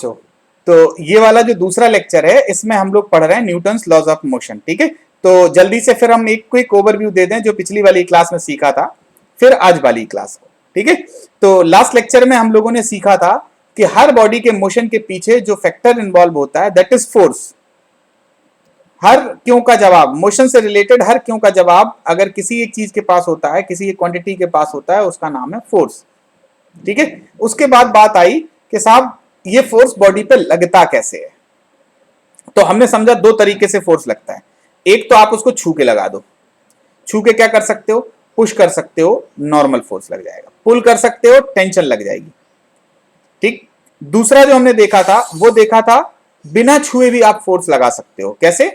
बच्चों, तो ये वाला जो दूसरा लेक्चर है इसमें हम लोग पढ़ रहे हैं न्यूटन्स लॉज ऑफ मोशन। ठीक है, तो जल्दी से फिर हम एक क्विक ओवरव्यू दे दें जो पिछली वाली क्लास में सीखा था, फिर आज वाली क्लास को। ठीक है, तो लास्ट लेक्चर में हम लोगों ने सीखा था कि हर बॉडी के मोशन के पीछे जो फैक्टर इन्वॉल्व होता है दैट इज फोर्स। हर क्यों का जवाब, मोशन से रिलेटेड हर क्यों का जवाब अगर किसी एक चीज के पास होता है, किसी एक क्वांटिटी के पास होता है, उसका नाम है फोर्स। ठीक है, उसके बाद बात आई कि साहब ये फोर्स बॉडी पे लगता कैसे है। तो हमने समझा दो तरीके से फोर्स लगता है। एक तो आप उसको छू के लगा दो, छू के क्या कर सकते हो, पुश कर सकते हो, नॉर्मल फोर्स लग जाएगा। पुल कर सकते हो, टेंशन लग जाएगी। ठीक, दूसरा जो हमने देखा था वो देखा था बिना छुए भी आप फोर्स लगा सकते हो। कैसे?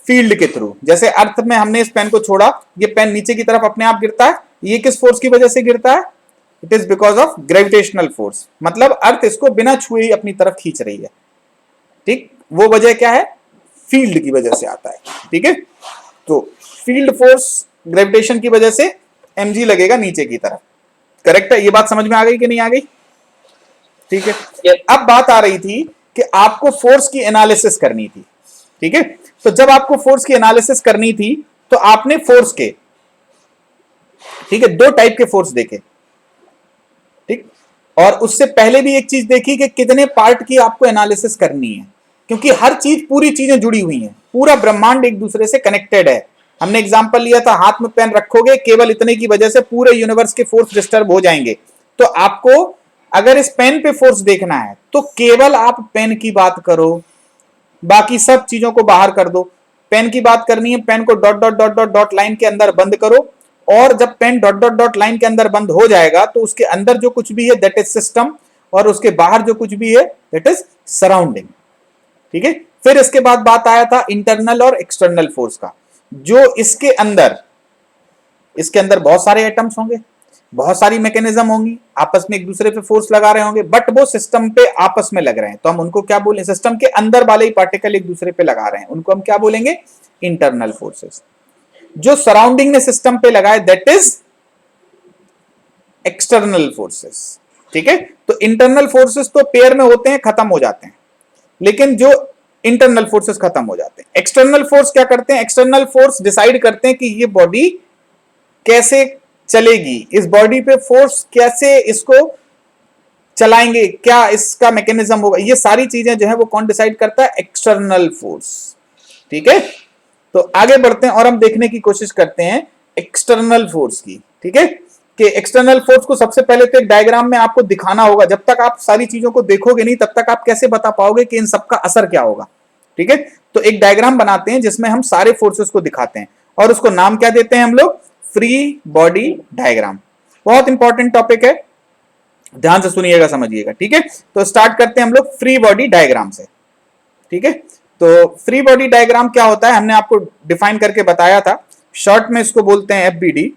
फील्ड के थ्रू। जैसे अर्थ में हमने इस पेन को छोड़ा, ये पेन नीचे की तरफ अपने आप गिरता है, ये किस फोर्स की वजह से गिरता है? It is because of gravitational force. मतलब अर्थ इसको बिना छुए ही अपनी तरफ खींच रही है। ठीक, वो वजह क्या है? फील्ड की वजह से आता है। ठीक है, तो फील्ड फोर्स ग्रेविटेशन की वजह से mg लगेगा नीचे की तरफ। करेक्ट है? ये बात समझ में आ गई कि नहीं आ गई? ठीक है, अब बात आ रही थी कि आपको फोर्स की एनालिसिस करनी थी। ठीक है, तो जब आपको फोर्स की एनालिसिस करनी थी तो आपने फोर्स के, ठीक है, दो टाइप के फोर्स देखे। ठीक, और उससे पहले भी एक चीज देखी कि कितने पार्ट की आपको एनालिसिस करनी है, क्योंकि हर चीज, पूरी चीजें जुड़ी हुई हैं, पूरा ब्रह्मांड एक दूसरे से कनेक्टेड है। हमने एग्जांपल लिया था, हाथ में पेन रखोगे, केवल इतने की वजह से पूरे यूनिवर्स के फोर्स डिस्टर्ब हो जाएंगे। तो आपको अगर इस पेन पे फोर्स देखना है तो केवल आप पेन की बात करो, बाकी सब चीजों को बाहर कर दो। पेन की बात करनी है, पेन को dot dot dot dot dot line के अंदर बंद करो, और जब pen dot dot dot line के अंदर बंद हो जाएगा तो उसके अंदर जो कुछ भी है दैट इज सिस्टम, और उसके बाहर जो कुछ भी है दैट इज सराउंडिंग। ठीक है, फिर इसके बाद बात आया था इंटरनल और एक्सटर्नल फोर्स का। जो इसके अंदर बहुत सारे एटम्स होंगे, बहुत सारी मैकेनिज्म होंगी, आपस में एक दूसरे पे फोर्स लगा रहे होंगे, बट वो सिस्टम पे आपस में लग रहे हैं, तो हम उनको क्या बोलें? सिस्टम के अंदर वाले ही पार्टिकल एक दूसरे पे लगा रहे हैं, उनको हम क्या बोलेंगे? Internal forces. जो सराउंडिंग ने सिस्टम पे लगाए दैट इज एक्सटर्नल फोर्सेस। ठीक है, तो इंटरनल फोर्सेस तो पेयर में होते हैं, खत्म हो जाते हैं, लेकिन जो इंटरनल फोर्सेस खत्म हो जाते हैं। एक्सटर्नल फोर्स क्या करते हैं? एक्सटर्नल फोर्स डिसाइड करते हैं कि ये बॉडी कैसे चलेगी, इस बॉडी पे फोर्स कैसे इसको चलाएंगे, क्या इसका मैकेनिज्म होगा, ये सारी चीजें जो है वो कौन डिसाइड करता है? External force. ठीक है, तो आगे बढ़ते हैं और हम देखने की कोशिश करते हैं एक्सटर्नल फोर्स की। ठीक है, कि एक्सटर्नल फोर्स को सबसे पहले तो एक डायग्राम में आपको दिखाना होगा। जब तक आप सारी चीजों को देखोगे नहीं तब तक आप कैसे बता पाओगे कि इन सबका असर क्या होगा। ठीक है, तो एक डायग्राम बनाते हैं जिसमें हम सारे फोर्सेस को दिखाते हैं, और उसको नाम क्या देते हैं हम लोग? Free body diagram. बहुत इंपॉर्टेंट टॉपिक है, ध्यान से सुनिएगा, समझिएगा। ठीक है, तो स्टार्ट करते हैं हम लोग फ्री बॉडी डायग्राम से। ठीक है, तो फ्री बॉडी डायग्राम क्या होता है हमने आपको डिफाइन करके बताया था, शॉर्ट में इसको बोलते हैं एफबीडी।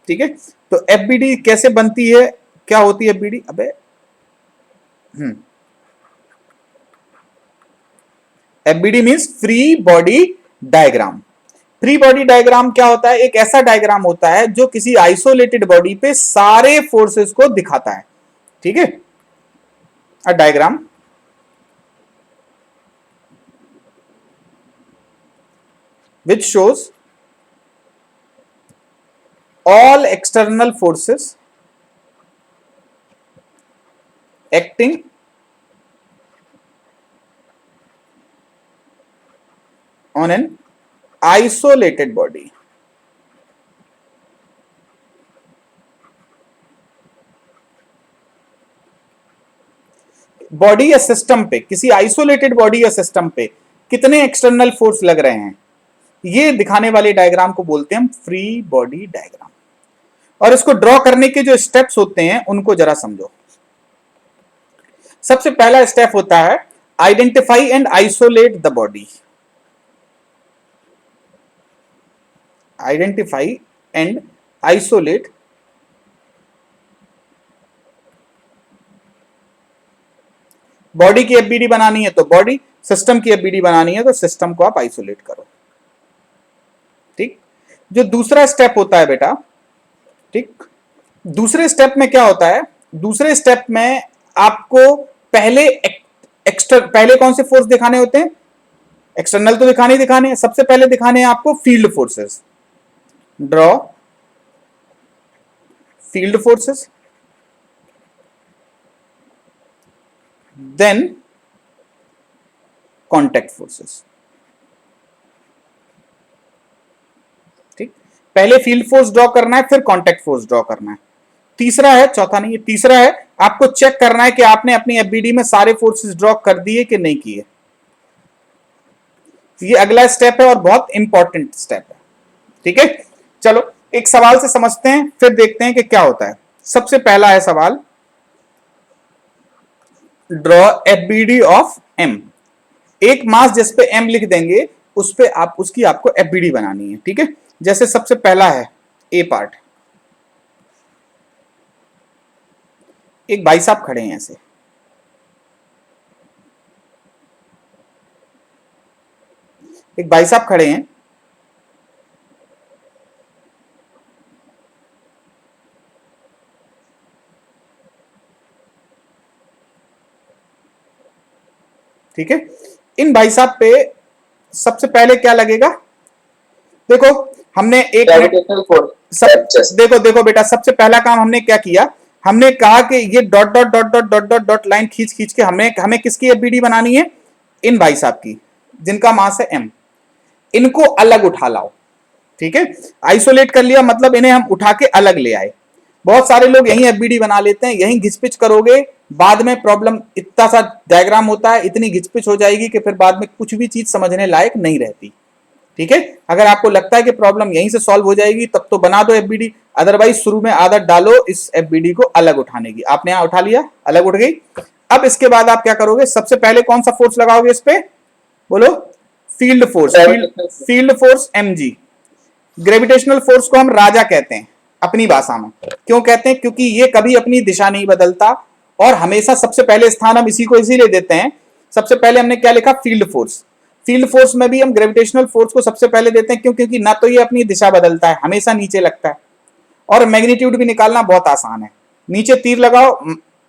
ठीक है, तो एफबीडी कैसे बनती है, क्या होती है एफबीडी? अबे FBD means free body diagram. Free body diagram क्या होता है? एक ऐसा डायग्राम होता है जो किसी आइसोलेटेड बॉडी पे सारे फोर्सेस को दिखाता है। ठीक है, a diagram which shows all external forces acting on an isolated body। Body या सिस्टम पे, किसी आइसोलेटेड बॉडी या सिस्टम पे कितने एक्सटर्नल फोर्स लग रहे हैं, ये दिखाने वाले डायग्राम को बोलते हैं हम फ्री बॉडी डायग्राम। और इसको ड्रॉ करने के जो स्टेप्स होते हैं उनको जरा समझो। सबसे पहला स्टेप होता है identify and isolate the body. Identify and isolate body की एफबीडी बनानी है तो बॉडी, सिस्टम की एफबीडी बनानी है तो सिस्टम को आप आइसोलेट करो। ठीक, जो दूसरा स्टेप होता है बेटा, ठीक, दूसरे स्टेप में क्या होता है? दूसरे स्टेप में आपको पहले पहले कौन से फोर्स दिखाने होते हैं? एक्सटर्नल तो दिखाने हैं, सबसे पहले दिखाने हैं आपको field forces. Draw field forces, then contact forces. ठीक, पहले फील्ड फोर्स ड्रॉ करना है, फिर कॉन्टैक्ट फोर्स ड्रॉ करना है। तीसरा है, चौथा नहीं है, तीसरा है, आपको चेक करना है कि आपने अपनी एफबीडी में सारे फोर्सेस ड्रॉ कर दिए कि नहीं किए। ये अगला स्टेप है और बहुत इंपॉर्टेंट स्टेप है। ठीक है, चलो एक सवाल से समझते हैं, फिर देखते हैं कि क्या होता है। सबसे पहला है सवाल, ड्रॉ एफबीडी ऑफ एम। एक मास जिस पे एम लिख देंगे, उस पे आप उसकी आपको एफबीडी बनानी है। ठीक है, जैसे सबसे पहला है ए पार्ट, एक भाई साहब खड़े हैं ऐसे, एक भाई साहब खड़े हैं, ठीक है। इन भाई साहब पे सबसे पहले क्या लगेगा? देखो हमने एक देखो देखो बेटा, सबसे पहला काम हमने क्या किया, हमने कहा कि ये dot dot dot dot dot dot dot line खींच खींच के हमें किसकी एफबीडी बनानी है? इन भाई साहब की, जिनका मास है एम। इनको अलग उठा लाओ। ठीक है, आइसोलेट कर लिया, मतलब इन्हें हम उठा के अलग ले आए। बहुत सारे लोग यही एफबीडी बना लेते हैं, यही घिचपिच करोगे, बाद में प्रॉब्लम, इतना सा डायग्राम होता है, इतनी घिचपिच हो जाएगी कि फिर बाद में कुछ भी चीज समझने लायक नहीं रहती। ठीक है, अगर आपको लगता है कि प्रॉब्लम यहीं से सॉल्व हो जाएगी तब तो बना दो एफबीडी, अदरवाइज शुरू में आदत डालो इस एफबीडी को अलग उठाने की। आपने यहां उठा लिया, अलग उठ गई। अब इसके बाद आप क्या करोगे? सबसे पहले कौन सा फोर्स लगाओगे इस पे? बोलो। Field force, field force MG. Gravitational force को हम राजा कहते हैं अपनी भाषा में। क्यों कहते हैं? क्योंकि ये कभी अपनी दिशा नहीं बदलता और हमेशा सबसे पहले स्थान हम इसी को इसीलिए देते हैं। सबसे पहले हमने क्या लिखा? Field force. फील्ड फोर्स में भी हम ग्रेविटेशनल फोर्स को सबसे पहले देते हैं, क्यों? क्योंकि ना तो ये अपनी दिशा बदलता है, हमेशा नीचे लगता है, और मैग्नीट्यूड भी निकालना बहुत आसान है। नीचे तीर लगाओ,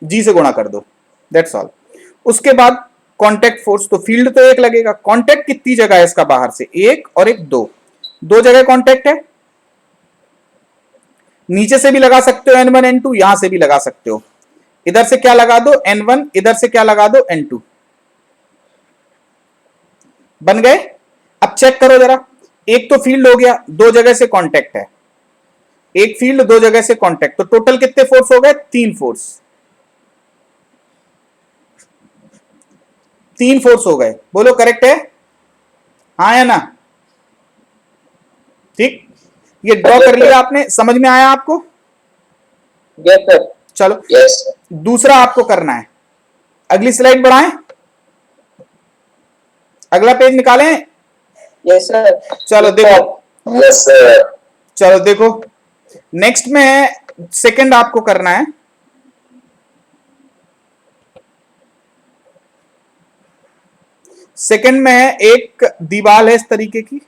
जी से गुणा कर दो, दैट्स ऑल। उसके बाद कॉन्टैक्ट फोर्स, तो फील्ड तो एक लगेगा, कॉन्टैक्ट कितनी जगह है इसका बाहर से? एक और एक, दो, दो जगह कॉन्टैक्ट है। नीचे से भी लगा सकते हो N1 N2, यहां से भी लगा सकते हो। इधर से क्या लगा दो? N1, इधर से क्या लगा दो? N2। बन गए? अब चेक करो जरा, एक तो फील्ड हो गया, दो जगह से कांटेक्ट है, एक फील्ड दो जगह से कांटेक्ट, तो टोटल कितने फोर्स हो गए? तीन फोर्स। तीन फोर्स हो गए, बोलो करेक्ट है? हाँ या ना? ठीक, ये ड्रॉ कर लिया आपने, समझ में आया आपको? Yes sir. चलो यस। दूसरा आपको करना है, अगली स्लाइड बढ़ाएं, अगला पेज निकालें। Yes sir. चलो देखो, यस सर। चलो देखो, नेक्स्ट में है, सेकंड आपको करना है। सेकंड में है, एक दीवार है इस तरीके की,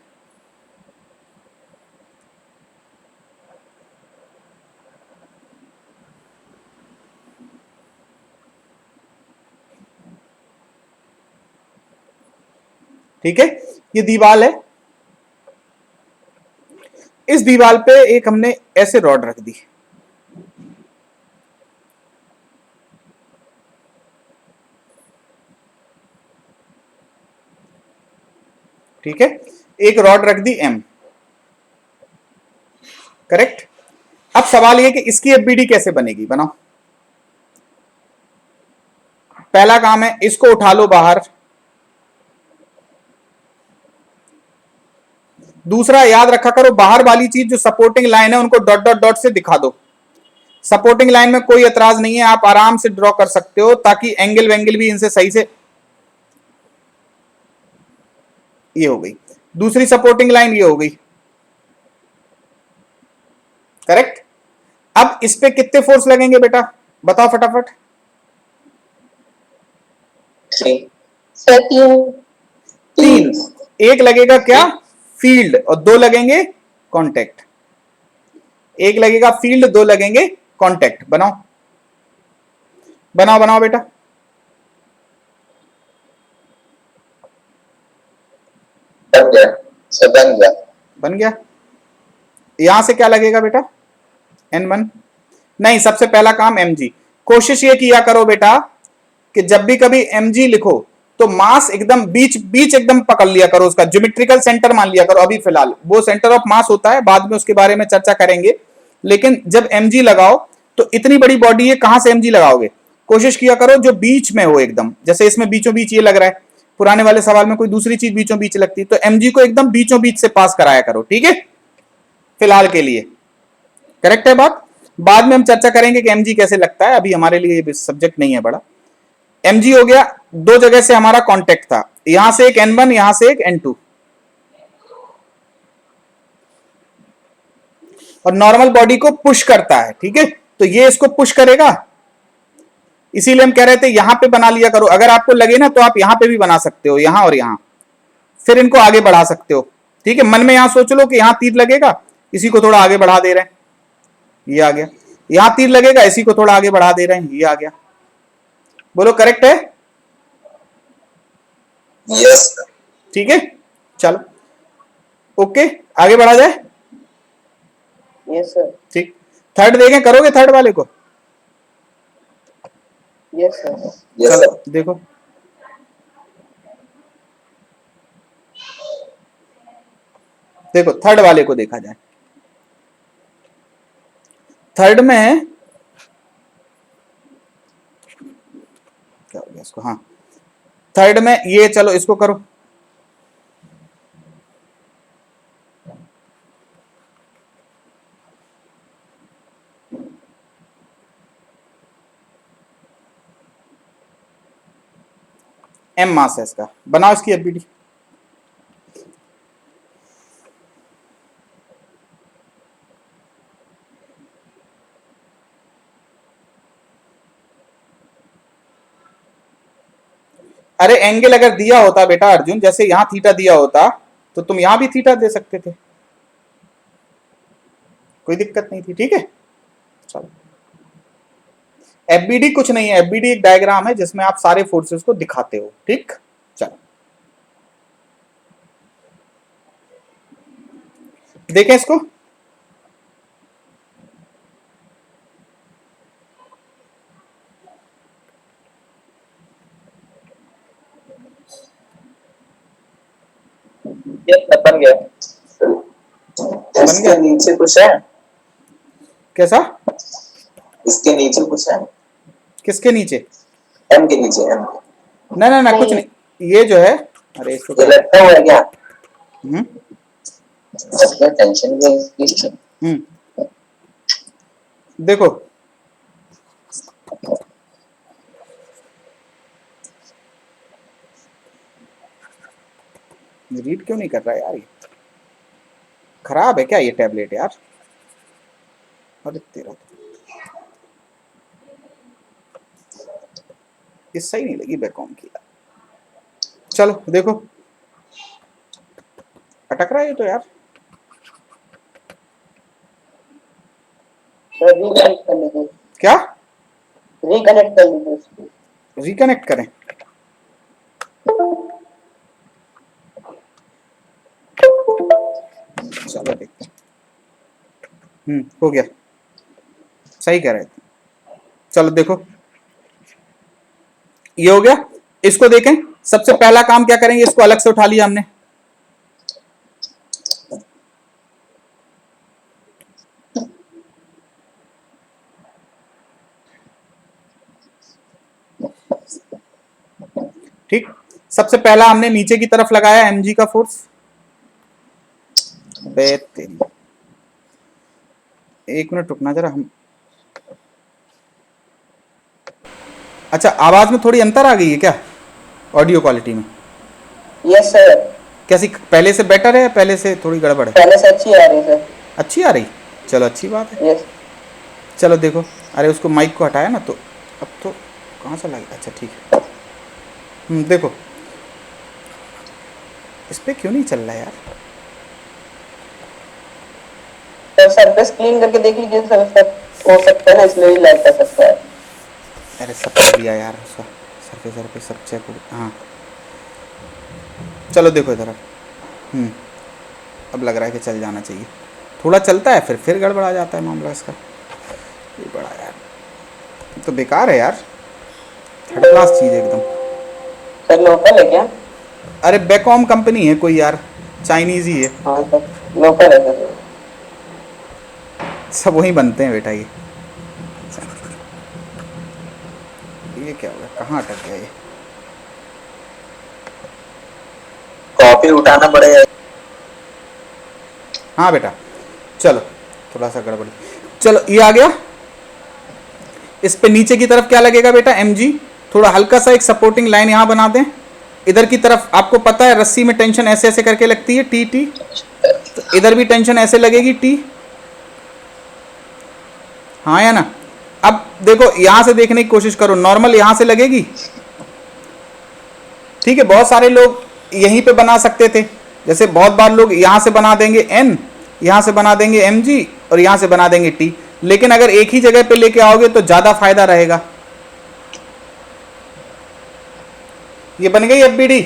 ठीक है, ये दीवार है। इस दीवार पे एक हमने ऐसे रॉड रख दी, ठीक है, एक रॉड रख दी एम, करेक्ट। अब सवाल ये कि इसकी एफबीडी कैसे बनेगी? बनाओ। पहला काम है, इसको उठा लो बाहर। दूसरा याद रखा करो, बाहर वाली चीज जो सपोर्टिंग लाइन है उनको डॉट डॉट डॉट से दिखा दो। सपोर्टिंग लाइन में कोई एतराज नहीं है, आप आराम से ड्रॉ कर सकते हो, ताकि एंगल वेंगल भी इनसे सही से। ये हो गई दूसरी सपोर्टिंग लाइन, ये हो गई, करेक्ट। अब इस पे कितने फोर्स लगेंगे बेटा? बताओ फटाफट। तीन। एक लगेगा क्या? फील्ड, और दो लगेंगे कांटेक्ट। एक लगेगा फील्ड, दो लगेंगे कांटेक्ट। बनाओ बनाओ बनाओ बेटा। बन गया सर, बन गया। बन गया। यहां से क्या लगेगा बेटा, N1। नहीं, सबसे पहला काम mg। कोशिश ये किया करो बेटा कि जब भी कभी mg लिखो तो मास एकदम बीच बीच एकदम पकड़ लिया करो, उसका ज्योमेट्रिकल सेंटर मान लिया करो। अभी फिलहाल वो सेंटर ऑफ मास होता है, बाद में उसके बारे में चर्चा करेंगे। लेकिन जब mg लगाओ तो इतनी बड़ी बॉडी है, कहां से mg लगाओगे, कोशिश किया करो जो बीच में हो एकदम। जैसे इसमें बीचों बीच ये लग रहा है, पुराने वाले सवाल में कोई दूसरी चीज बीचों बीच लगती, तो mg को एकदम बीचों बीच से पास कराया करो, ठीक है, फिलहाल के लिए। करेक्ट है बात। बाद में हम चर्चा करेंगे कि mg कैसे लगता है, अभी हमारे लिए ये सब्जेक्ट नहीं है बड़ा। mg हो गया, दो जगह से हमारा कांटेक्ट था, यहां से एक N1, यहां से एक N2, और नॉर्मल बॉडी को पुश करता है, ठीक है। तो ये इसको पुश करेगा, इसीलिए हम कह रहे थे यहां पे बना लिया करो। अगर आपको लगे ना तो आप यहां पे भी बना सकते हो, यहां और यहां, फिर इनको आगे बढ़ा सकते हो, ठीक है। मन में यहां सोच लो कि यहां तीर लगेगा, इसी को थोड़ा आगे बढ़ा दे रहे हैं, ये आ गया। यहां तीर लगेगा, इसी को थोड़ा आगे बढ़ा दे रहे हैं, ये आ गया। बोलो करेक्ट है? Yes sir. ठीक है, चलो ओके, आगे बढ़ा जाए। Yes sir. ठीक, थर्ड देखें, करोगे थर्ड वाले को? Yes sir. यस चलो सर। देखो, देखो थर्ड वाले को देखा जाए। थर्ड में क्या हो गया इसको, हाँ, थर्ड में ये, चलो इसको करो। M मास है इसका, बनाओ इसकी एफबीडी। अरे एंगल अगर दिया होता बेटा अर्जुन, जैसे यहां थीटा दिया होता तो तुम यहां भी थीटा दे सकते थे, कोई दिक्कत नहीं थी, ठीक है। चलो, एफबीडी कुछ नहीं है, एफबीडी एक डायग्राम है जिसमें आप सारे फोर्सेस को दिखाते हो, ठीक। चलो देखें इसको। यस सर, बन गया। बन इसके गया, नीचे कुछ है? कैसा? इसके नीचे कुछ है? किसके नीचे? एम के नीचे, एम। ना ना ना, कुछ नहीं, ये जो है, अरे इसको ये लटका हुआ है क्या? हम्म टेंशन देखो, रीड क्यों नहीं कर रहा यार, ये खराब है क्या ये टैबलेट यार? अरे तेरा तो ये सही नहीं लगी बैकॉम की यार। चलो देखो, अटक रहा है ये तो यार। रिकनेक्ट कर लीजिए। क्या रिकनेक्ट कर लीजिए। रिकनेक्ट करें? चलो देखते हैं। हो गया, सही कह रहे थे। चलो देखो, ये हो गया। इसको देखें, सबसे पहला काम क्या करेंगे, इसको अलग से उठा लिया हमने, ठीक। सबसे पहला हमने नीचे की तरफ लगाया mg का फोर्स। तेरी, एक मिनट रुकना जरा, हम, अच्छा आवाज में थोड़ी अंतर आ गई है क्या ऑडियो क्वालिटी में? Yes sir. कैसी, पहले से बेटर है, पहले से थोड़ी गड़बड़ है? पहले से अच्छी आ रही है सर। अच्छी आ रही, चलो अच्छी बात है। यस। चलो देखो, अरे उसको माइक को हटाया ना, तो अब तो कहाँ से लगे, अच्छा ठीक है। देखो इस पे क्यों नहीं चल रहा यार? सर सरफेस क्लीन करके देख लीजिए सर, हो सकता है ना इसलिए भी लैग कर सकता है। अरे सब कर दिया यार उसका, सरफेस सरफेस सब चेक हो, हाँ चलो देखो इधर, अब लग रहा है कि चल जाना चाहिए। थोड़ा चलता है फिर गड़बड़ा जाता है मामला इसका। ये बड़ा यार तो बेकार है यार, थर्ड क्लास चीज़ एकदम। सर लोकल है क्या? अरे बैकॉम कंपनी है कोई यार, चाइनीज ही है, हाँ सर लोकल है सर। सब वहीं बनते हैं बेटा। ये क्या हो गया, कहाँ अटक गया ये? कॉपी उठाना पड़ेगा। हाँ बेटा चलो, थोड़ा सा गड़बड़। चलो ये आ गया। इस पे नीचे की तरफ क्या लगेगा बेटा, mg। थोड़ा हल्का सा एक सपोर्टिंग लाइन यहाँ बना दें। इधर की तरफ आपको पता है रस्सी में टेंशन ऐसे ऐसे करके लगती है, टी टी। तो इधर भी टेंशन ऐसे लगेगी, टी। हाँ या ना? अब देखो यहां से देखने की कोशिश करो, नॉर्मल यहां से लगेगी, ठीक है। बहुत सारे लोग यहीं पे बना सकते थे, जैसे बहुत बार लोग यहां से बना देंगे n, यहां से बना देंगे mg और यहां से बना देंगे t। लेकिन अगर एक ही जगह पे लेके आओगे तो ज्यादा फायदा रहेगा। ये बन गई एफबीडी,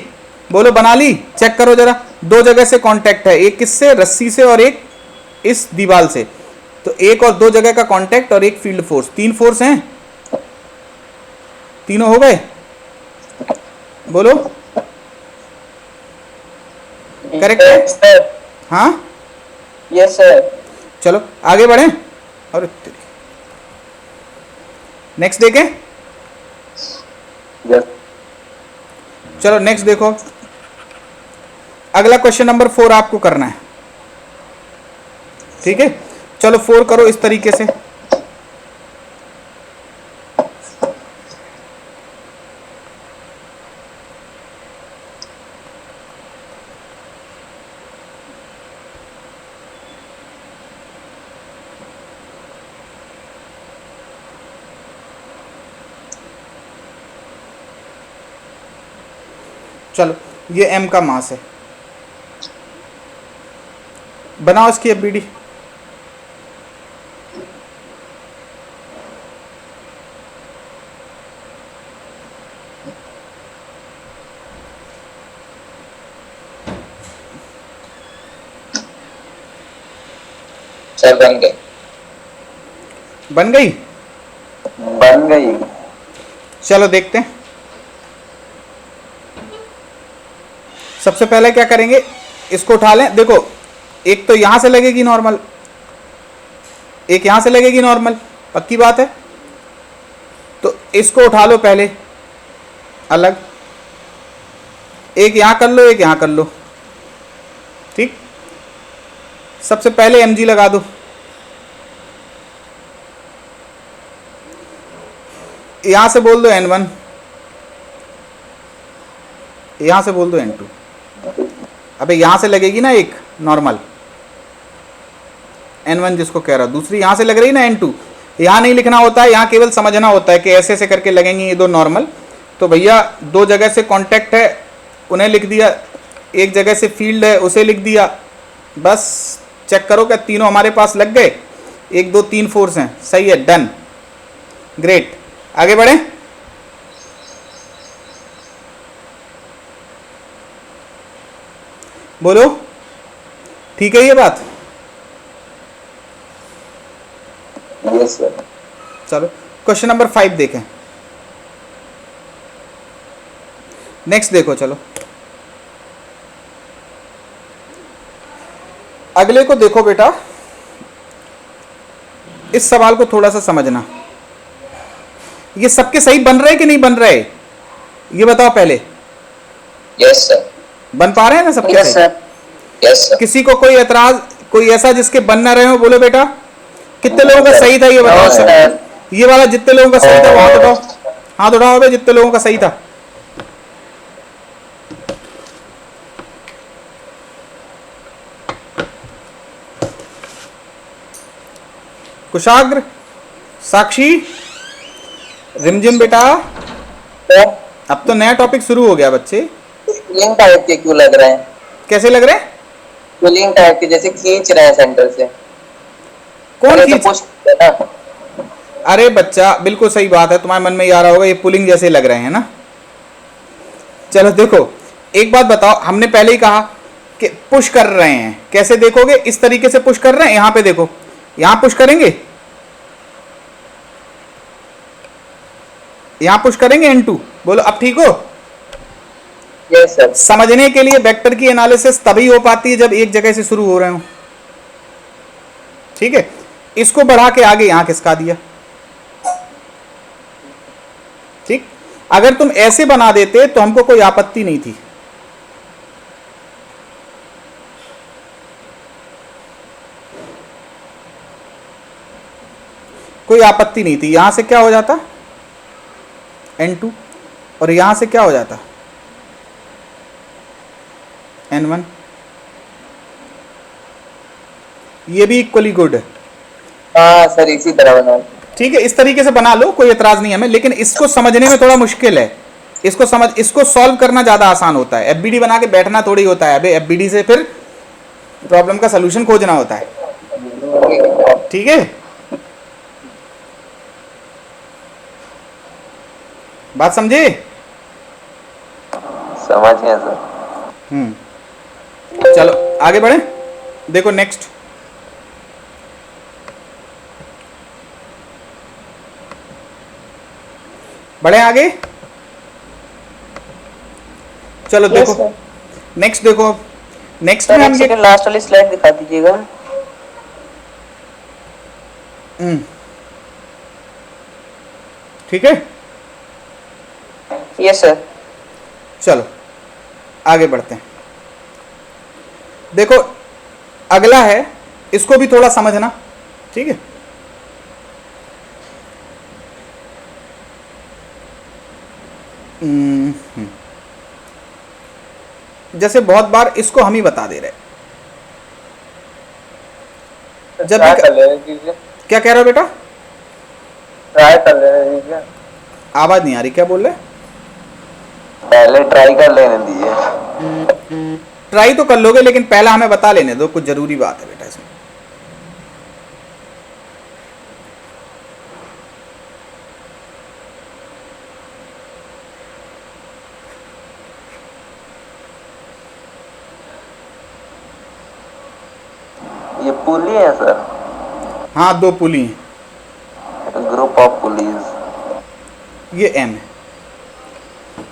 बोलो बना ली? चेक करो जरा, दो जगह से कांटेक्ट है, एक किससे, रस्सी से और एक इस दीवार से। तो एक और दो जगह का कांटेक्ट और एक फील्ड फोर्स, तीन फोर्स हैं। तीनों हो गए, बोलो करेक्ट है? हाँ यस सर। चलो आगे बढ़े। और नेक्स्ट देखें। यस चलो नेक्स्ट देखो, अगला क्वेश्चन नंबर 4 आपको करना है, ठीक है। चलो 4 करो इस तरीके से। चलो ये m का मास है, बनाओ इसकी एफबीडी। सर बन गई। बन गई? बन गई। चलो देखते हैं। सबसे पहले क्या करेंगे, इसको उठा लें। देखो एक तो यहां से लगेगी नॉर्मल, एक यहां से लगेगी नॉर्मल, पक्की बात है। तो इसको उठा लो पहले अलग, एक यहां कर लो, एक यहां कर लो, ठीक। सबसे पहले mg लगा दो, यहां से बोल दो n1, यहां से बोल दो n2। अबे यहां से लगेगी ना एक नॉर्मल, n1 जिसको कह रहा, दूसरी यहां से लग रही ना n2। यहां नहीं लिखना होता है, यहां केवल समझना होता है कि ऐसे ऐसे करके लगेंगी ये दो नॉर्मल। तो भैया दो जगह से कांटेक्ट है उन्हें लिख दिया, एक जगह से फील्ड है उसे लिख दिया। बस चेक करो क्या तीनों हमारे पास लग गए, एक दो तीन फोर्स हैं, सही है, डन, ग्रेट। आगे बढ़े। बोलो ठीक है ये बात? Yes sir. चलो क्वेश्चन नंबर 5 देखें। नेक्स्ट देखो, चलो अगले को देखो बेटा। इस सवाल को थोड़ा सा समझना, ये सबके सही बन रहे कि नहीं बन रहे, ये बताओ पहले। Yes sir. बन पा रहे हैं ना सबके यस सही? सर। Yes sir. किसी को कोई एतराज, कोई ऐसा जिसके बन ना रहे हो, बोलो बेटा। कितने लोगों का सही था ये बताओ सर। ये वाला जितने लोगों का सही था वो हाथ उठाओ, हाथ उठाओ बे जितने लोगों का सही था। कुशाग्र, साक्षी, रिमझिम बेटा। अब तो नया टॉपिक शुरू हो गया बच्चे। लिंक टाइप के क्यों लग रहे हैं? कैसे लग रहे हैं? लिंक टाइप के जैसे खींच रहे हैं सेंटर से। कौन अरे तो खींच? पुश है ना। अरे बच्चा बिल्कुल सही बात है, तुम्हारे मन में ये आ रहा होगा ये पुलिंग जैसे लग रहे हैं ना। चलो देखो एक बात बताओ, हमने पहले ही कहा पुश कर रहे हैं। कैसे देखोगे? इस तरीके से पुश कर रहे हैं, यहां पे देखो, यहां पुश करेंगे, यहां पुश करेंगे N2। बोलो अब ठीक हो? Yes sir. समझने के लिए वेक्टर की एनालिसिस तभी हो पाती है जब एक जगह से शुरू हो रहे हो। ठीक है, इसको बढ़ा के आगे यहां खिसका दिया। ठीक, अगर तुम ऐसे बना देते तो हमको कोई आपत्ति नहीं थी। कोई आपत्ति नहीं थी। यहां से क्या हो जाता N2 और यहां से क्या हो जाता N1। ये भी इक्वली गुड है। हाँ सर, इसी तरह बना। ठीक है, इस तरीके से बना लो, कोई एतराज नहीं हमें, लेकिन इसको समझने में थोड़ा मुश्किल है। इसको सॉल्व करना ज्यादा आसान होता है। एफबीडी बना के बैठना थोड़ी होता है। अबे एफबीडी से फिर प्रॉब्लम का सलूशन खोजना होता है। ठीक है, बात समझे? समझ गया सर। चलो आगे बढ़े। देखो नेक्स्ट, बढ़े आगे। चलो देखो नेक्स्ट, देखो नेक्स्ट में हम ये लास्ट वाली स्लाइड दिखा दीजिएगा। ठीक है, यस सर। चलो आगे बढ़ते हैं। देखो अगला है, इसको भी थोड़ा समझना। ठीक है, जैसे बहुत बार इसको हम ही बता दे रहे। जब भी क्या कह रहे हो बेटा? ट्राई कर लेने, आवाज नहीं आ रही, क्या बोल रहे? पहले ट्राई कर लेने दीजिए। ट्राई तो कर लोगे, लेकिन पहला हमें बता लेने दो, कुछ जरूरी बात है बेटा इसमें। ये पुली है सर? हाँ, दो पुली हैं, ग्रुप ऑफ पुलीज। ये M है।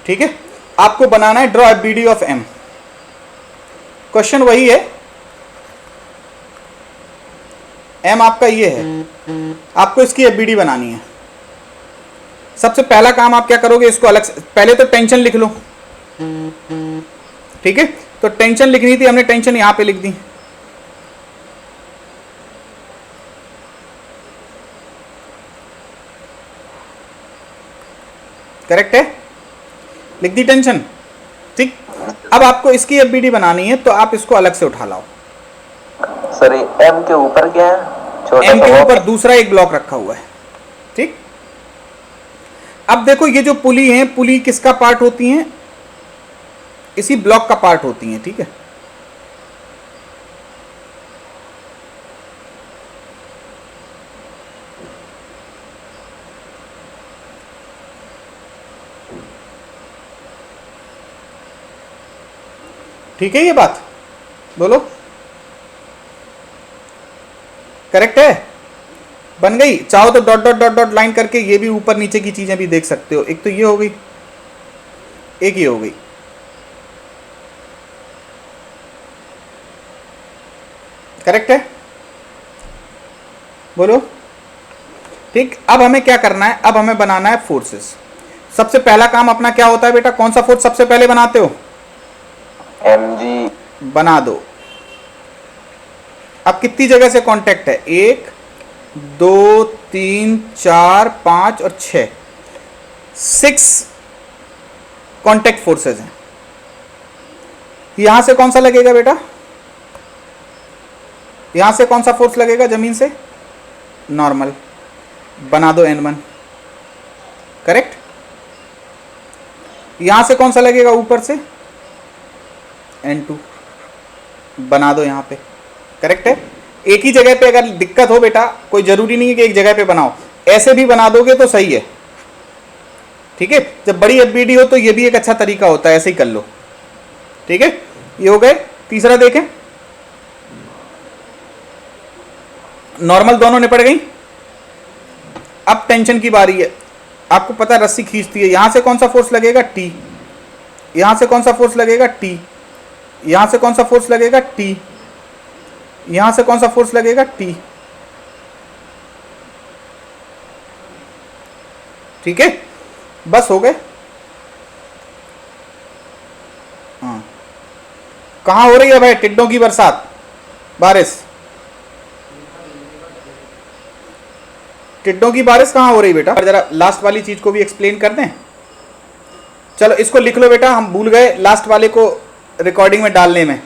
ठीक है, आपको बनाना है draw FBD of M। Question वही है, M आपका ये है, आपको इसकी एफबीडी बनानी है। सबसे पहला काम आप क्या करोगे, इसको अलग से पहले तो टेंशन लिख लो। ठीक है, तो टेंशन लिखनी थी, हमने टेंशन यहां पे लिख दी। करेक्ट है, लिख दी टेंशन। ठीक, अब आपको इसकी एफबीडी बनानी है, तो आप इसको अलग से उठा लाओ। सर M के ऊपर क्या है? छोटा M के सा ऊपर दूसरा एक ब्लॉक रखा हुआ है। ठीक, अब देखो ये जो पुली है, पुली किसका पार्ट होती हैं? इसी ब्लॉक का पार्ट होती हैं। ठीक है, ठीक है, ये बात बोलो, करेक्ट है? बन गई? चाहो तो dot dot dot dot line करके ये भी ऊपर नीचे की चीजें भी देख सकते हो। एक तो ये हो गई, एक ये हो गई। करेक्ट है? बोलो। ठीक, अब हमें क्या करना है? अब हमें बनाना है फोर्सेस। सबसे पहला काम अपना क्या होता है बेटा? कौन सा फोर्स सबसे पहले बनाते हो? mg। बना दो। अब कितनी जगह से कांटेक्ट है? 1 2 3 4 5 और 6, 6 कांटेक्ट फोर्सेस हैं। यहां से कौन सा लगेगा बेटा? यहां से कौन सा फोर्स लगेगा जमीन से? नॉर्मल। बना दो N1। करेक्ट। यहां से कौन सा लगेगा ऊपर से? N2। बना दो यहां पे। करेक्ट है। एक ही जगह पे अगर दिक्कत हो बेटा, कोई जरूरी नहीं है कि एक जगह पे बनाओ, ऐसे भी बना दोगे तो सही है। ठीक है, जब बड़ी एफबीडी हो तो ये भी एक अच्छा तरीका होता है, ऐसे ही कर लो। ठीक है, ये हो गए तीसरा देखें, नॉर्मल दोनों निपट गई। अब टेंशन की बारी है। आपको पता है रस्सी खींचती है, यहां से कौन सा फोर्स लगेगा, टी। यहां से कौन सा फोर्स लगेगा, टी। यहां से कौन सा फोर्स लगेगा, टी। यहां से कौन सा फोर्स लगेगा, टी। ठीक है, बस हो गए। हाँ, कहां हो रही है भाई टिड्डों की बरसात, बारिश? टिड्डों की बारिश कहां हो रही बेटा? और जरा लास्ट वाली चीज को भी एक्सप्लेन कर दें। चलो इसको लिख लो बेटा, हम भूल गए लास्ट वाले को रिकॉर्डिंग में डालने में।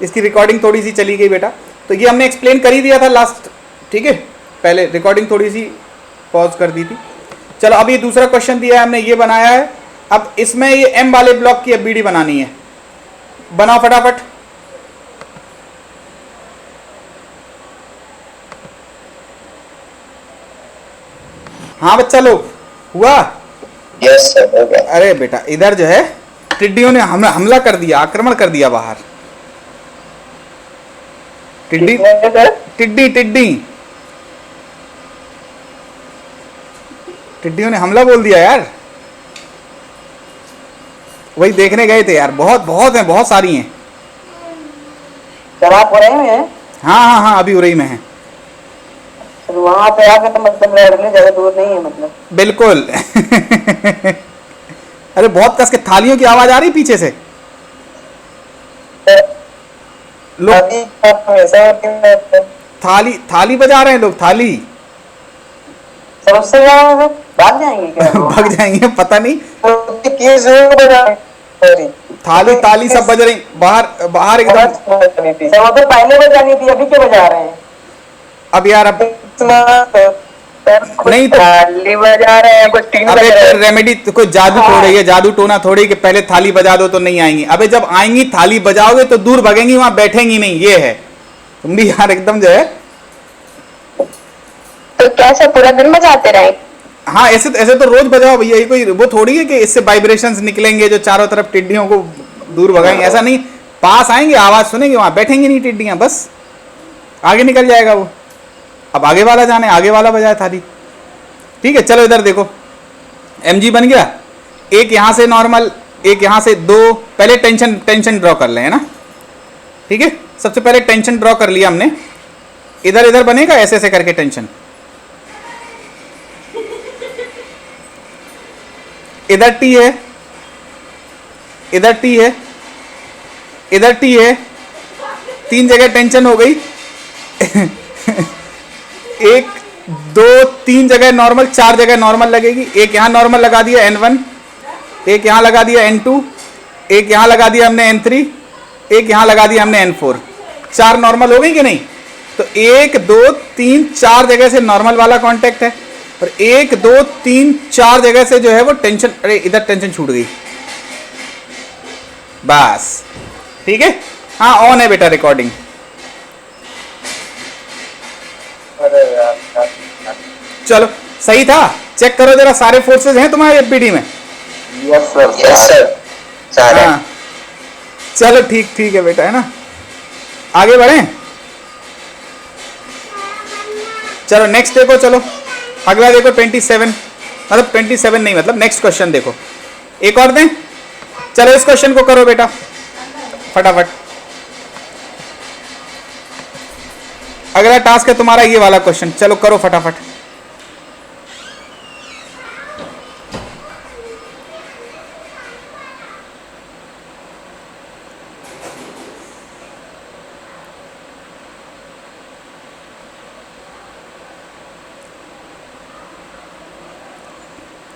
इसकी रिकॉर्डिंग थोड़ी सी चली गई बेटा, तो ये हमने एक्सप्लेन कर ही दिया था लास्ट, ठीक है। पहले रिकॉर्डिंग थोड़ी सी पॉज कर दी थी। चलो अब ये दूसरा क्वेश्चन दिया है हमने, ये बनाया है। अब इसमें ये एम वाले ब्लॉक की एफबीडी बनानी है, बनाओ फटाफट। हाँ बच्चा लोग, हुआ? यस सर, हो गया। अरे बेटा इधर जो है टिड्डियों ने हमला कर दिया, आक्रमण कर दिया बाहर। टिड्डी टिड्डी टिड्डी टिड्डियों ने हमला बोल दिया यार। वही देखने गए थे यार, बहुत बहुत हैं, बहुत सारी हैं। सर आप हो रहे हैं? हाँ हाँ हाँ, अभी उरई में है। सर वहाँ पे आके तो मतलब लड़ने ज्यादा दूर नहीं है मतलब। बिल्कुल। अरे बहुत कस के थालियों की आवाज आ रही पीछे से। लोग थाली थाली बजा रहे हैं, लोग थाली। सर उससे ज्यादा भाग जाएंगे क्या? भाग जाएंगे पता नहीं। सॉरी, थाली ताली सब बज रही बाहर बाहर एकदम। सर वो तो पहले बजानी थी, अभी क्यों बजा रहे हैं? अब यार अब नहीं तो थाली बजा रहे हैं, कुछ टीम अबे कोई रेमेडी, कोई जादू थोड़ी है, जादू टोना थोड़ी कि पहले थाली बजा दो तो नहीं आएंगी। अबे जब आएंगी थाली बजाओगे तो दूर भगेंगी, वहां बैठेंगी नहीं, ये है। तुम भी यार एकदम जो है। तो कैसे पूरा दिन बजाते रहे? हाँ ऐसे तो रोज बजाओ भैया, ये कोई वो थोड़ी है कि इससे वाइब्रेशंस निकलेंगे जो चारों तरफ टिड्डियों को दूर भगाएंगे, ऐसा नहीं। पास आएंगे, आवाज सुनेंगे, वहां बैठेंगी नहीं टिड्डियां, बस आगे निकल जाएगा वो। अब आगे वाला जाने, आगे वाला बजाए थाली। ठीक है चलो इधर देखो, एमजी बन गया। एक यहां से नॉर्मल, एक यहां से दो। पहले टेंशन ड्रॉ कर ले, है ना? ठीक है, सबसे पहले टेंशन ड्रॉ कर लिया हमने। इधर इधर बनेगा ऐसे ऐसे करके टेंशन। इधर टी है, इधर टी है, इधर टी है। 3 जगह टेंशन हो गई। 1 2 3 जगह नॉर्मल, 4 जगह नॉर्मल लगेगी। एक यहां नॉर्मल लगा दिया N1, एक यहां लगा दिया N2, एक यहां लगा दिया हमने N3, एक यहां लगा दिया हमने N4। 4 नॉर्मल हो गई कि नहीं? तो 1 2 3 4 जगह से नॉर्मल वाला कांटेक्ट है, और 1 2 3 4 जगह से जो है वो टेंशन। अरे इधर टेंशन छूट गई, बस ठीक है। हाँ ऑन है बेटा रिकॉर्डिंग। चलो सही था, चेक करो जरा, सारे फोर्सेस हैं तुम्हारे एफबीडी में? Yes sir, yes sir. हाँ चलो ठीक है बेटा, है ना? आगे बढ़े। चलो नेक्स्ट देखो, चलो अगला देखो 27, मतलब 27 नहीं, मतलब नेक्स्ट क्वेश्चन देखो। एक और दें, चलो इस क्वेश्चन को करो बेटा फटाफट। अगला टास्क है तुम्हारा ये वाला क्वेश्चन, चलो करो फटाफट।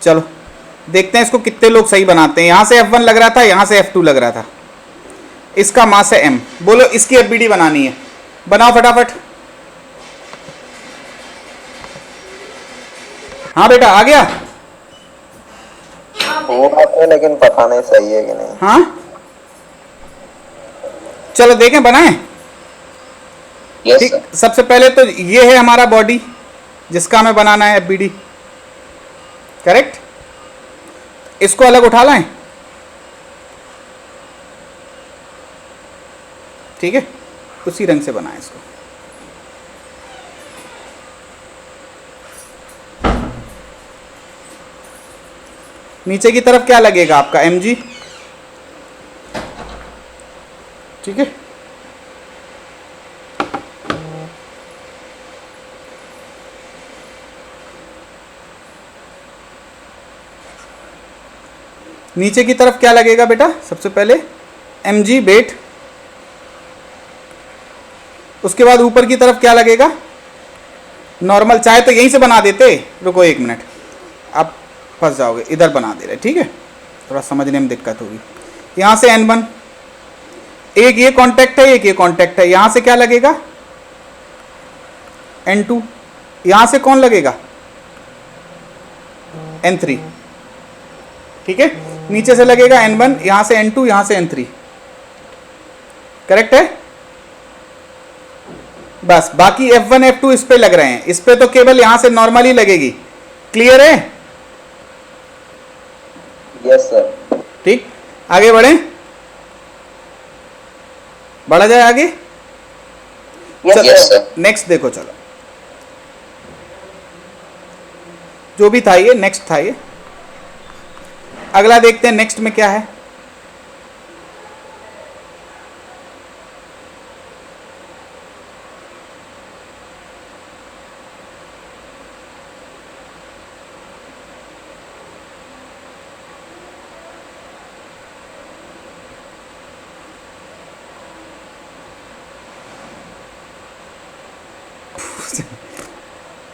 चलो देखते हैं इसको कितने लोग सही बनाते हैं। यहां से F1 लग रहा था, यहां से F2 लग रहा था। इसका मास है M। बोलो इसकी एफबीडी बनानी है, बनाओ फटाफट। हाँ बेटा आ गया। वो बात है, लेकिन पता नहीं सही है कि नहीं। हाँ चलो देखें, बनाएं। यस ठीक, सर। सबसे पहले तो ये है हमारा बॉडी जिसका हमें बनाना है एफबीडी, करेक्ट? इसको अलग उठा लाएं। ठीक है, उसी रंग से बनाएं इसको। नीचे की तरफ क्या लगेगा आपका mg, ठीक है। नीचे की तरफ क्या लगेगा बेटा, सबसे पहले mg बेट, उसके बाद ऊपर की तरफ क्या लगेगा, नॉर्मल। चाहे तो यहीं से बना देते, रुको 1 मिनट, आप फंस जाओगे, इधर बना दे रहे, ठीक है, थोड़ा समझने में दिक्कत होगी। यहाँ से N1, एक ये कांटेक्ट है, एक ये कांटेक्ट है, यहाँ से क्या लगेगा N2, यहाँ से कौन लगेगा N3, ठीक है। नीचे से लगेगा N1, यहाँ से N2, यहाँ से N3, करेक्ट है। बस बाकी F1 F2 इस पे लग रहे हैं, इस पे तो केवल यहां से नॉर्मली लगेगी। क्लियर है? Yes sir. ठीक, आगे बढ़े, बढ़ा जाए आगे। Yes sir. नेक्स्ट देखो, चलो जो भी था ये नेक्स्ट था, ये अगला देखते हैं नेक्स्ट में क्या है।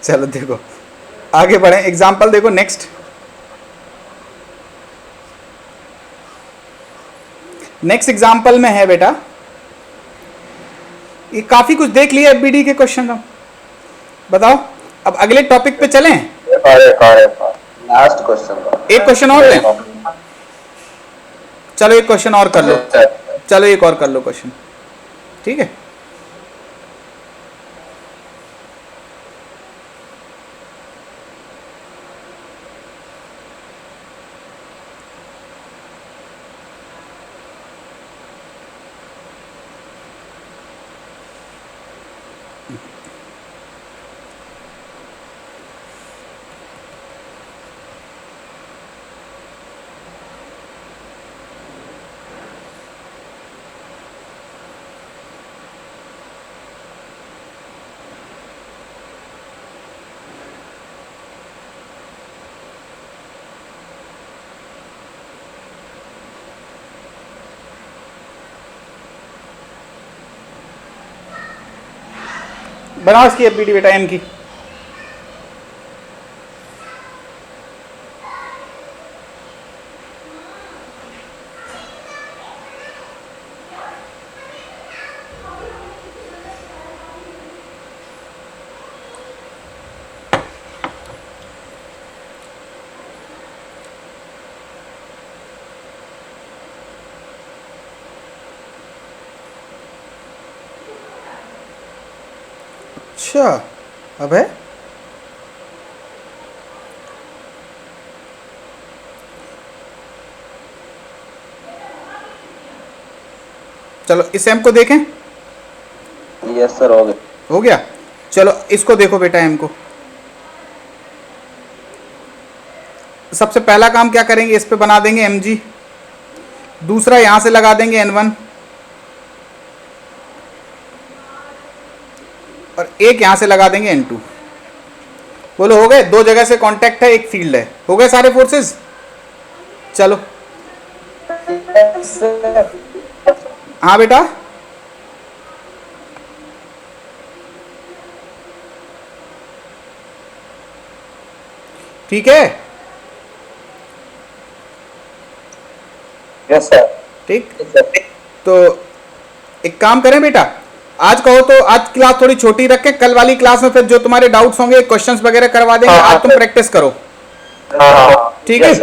चलो देखो आगे बढ़े, एग्जाम्पल देखो नेक्स्ट। नेक्स्ट एग्जाम्पल में है बेटा, ये काफी कुछ देख लिया एफबीडी के क्वेश्चन हम, बताओ अब अगले टॉपिक पे चलें। लास्ट क्वेश्चन, एक क्वेश्चन और लें, चलो एक क्वेश्चन और कर लो, चलो एक और कर लो क्वेश्चन, ठीक है। बनाओ इसकी एफबीडी बेटा एम की। अच्छा अब है, चलो इस एम को देखें। यस सर, हो गया। हो गया, चलो इसको देखो बेटा एम को। सबसे पहला काम क्या करेंगे, इस पे बना देंगे एम जी, दूसरा यहां से लगा देंगे N1 और एक यहां से लगा देंगे N2। बोलो हो गए, दो जगह से कांटेक्ट है, एक फील्ड है, हो गए सारे फोर्सेस। चलो हाँ बेटा, ठीक है, यस सर। ठीक। तो एक काम करें बेटा, आज कहो तो आज क्लास थोड़ी छोटी रखें, कल वाली क्लास में फिर जो तुम्हारे डाउट्स होंगे क्वेश्चंस वगैरह करवा देंगे। आज तुम प्रैक्टिस करो, ठीक है।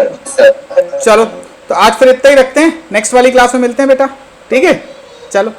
चलो तो आज फिर इतना ही रखते हैं, नेक्स्ट वाली क्लास में मिलते हैं बेटा, ठीक है, चलो।